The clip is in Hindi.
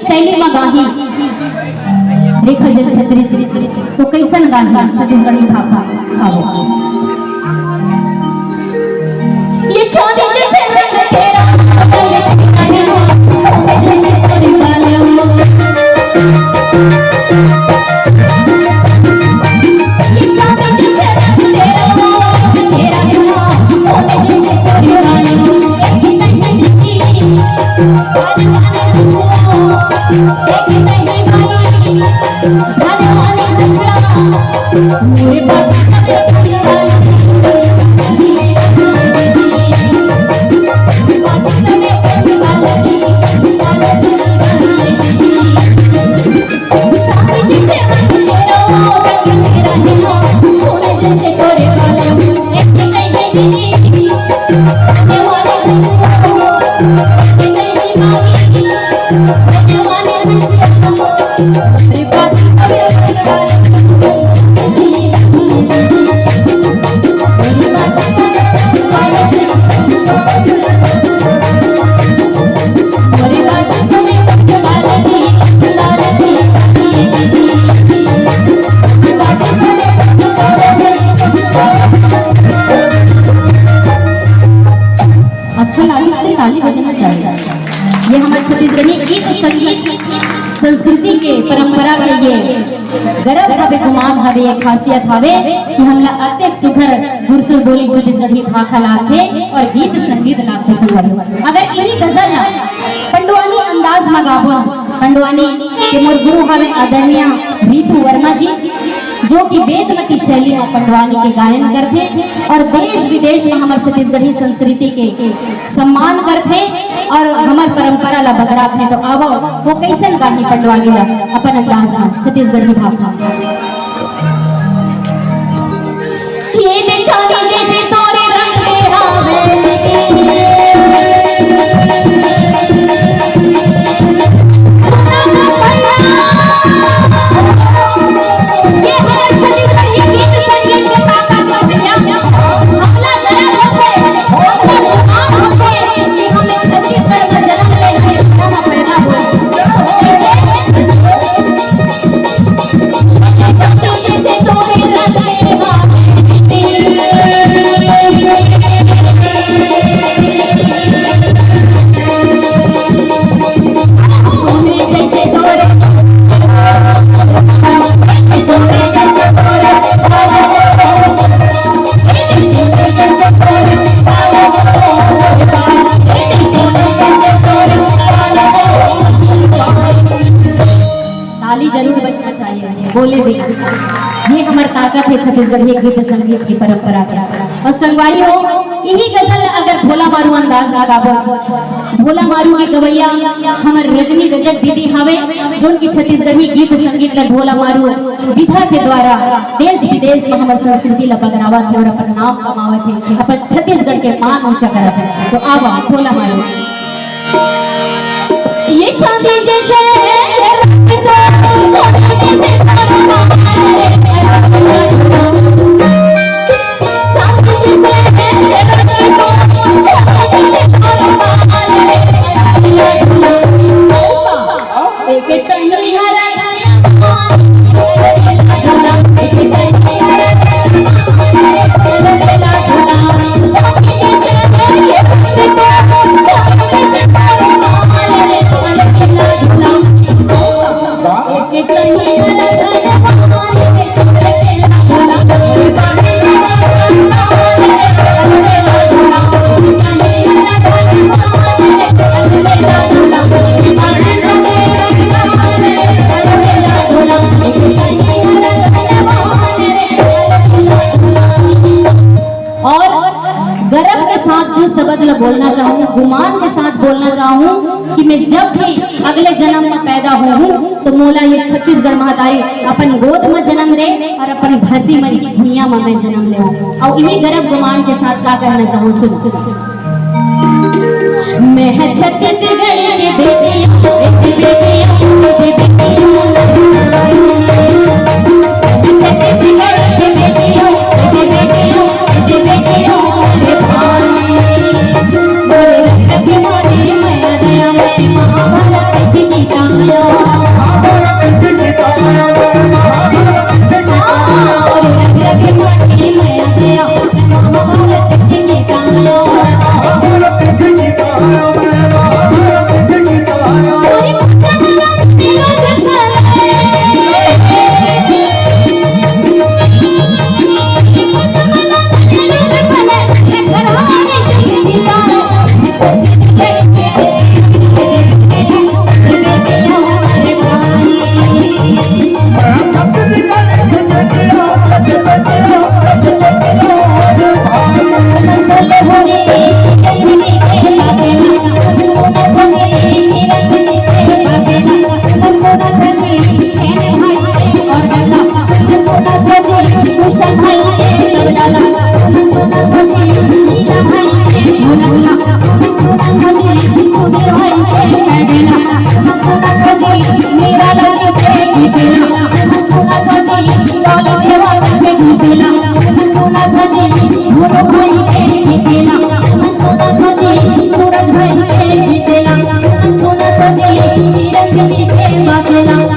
शैली में गाही रेखा जल छतरी तो कैसन गाही छत्तीसगढ़ी भाषा खाओ। ये चांदी जैसे रंग तेरा जैसे तेरे बालों अच्छा लागे से ताली बजना चाहिए। ये हमारे छत्तीसगढ़ी गीत संगीत संस्कृति के परंपरा के ये गर्व हवे गुमान हवे ये खासियत हवे कि हमला अत्यक सुघर गुरतुर बोली छत्तीसगढ़ी भाखा लागथे और गीत संगीत लागथे संगत। अगर इनी गजल पंडवानी अंदाज में गाबो पंडवानी के मोर गुरु हवे आदरणीय रीतू वर्मा जी जो कि वेदमती शैली में पंडवानी के गायन करते और देश विदेश में हमारे छत्तीसगढ़ी संस्कृति के सम्मान करते और हमार परंपरा ला बगरा थे। तो अब वो कैसे गाही पंडवानी ला अपन अंदाज में छत्तीसगढ़ी भाषा। ये चांदी जैसे तोरे रंग आवे जरूर बजना चाहिए बोले भी। ये हमारी ताकत है छत्तीसगढ़ी गीत संगीत की परंपरा का। और संगवारी हो यही गजल अगर भोला मारू अंदाज लगाबो भोला मारू के गवैया हमारे रजनी रजक दीदी हवे जो उनकी छत्तीसगढ़ी गीत संगीत ला भोला मारू विधा के द्वारा देश विदेश में हमारे संस्कृति ला बगरावा थे और अपन नाम कमावे थे अपन छत्तीसगढ़ के मान ऊंचा करा थे। तो आवा भोला मारू। ये चांदी जैसे बोलना चाहूँ गुमान के साथ बोलना चाहूँ कि मैं जब भी अगले जन्म में पैदा हूँ तो मोला ये छत्तीसगढ़ महातारी अपन गोद में जन्म दे और अपन धरती में दुनिया में मैं जन्म ले और इन्हीं गर्व गुमान के साथ क्या कहना चाहूँ। सुन मैं छत्तीसगढ़ के बेटी सूरज भाई के जीतेला सोना सजे तीरथ के बातेला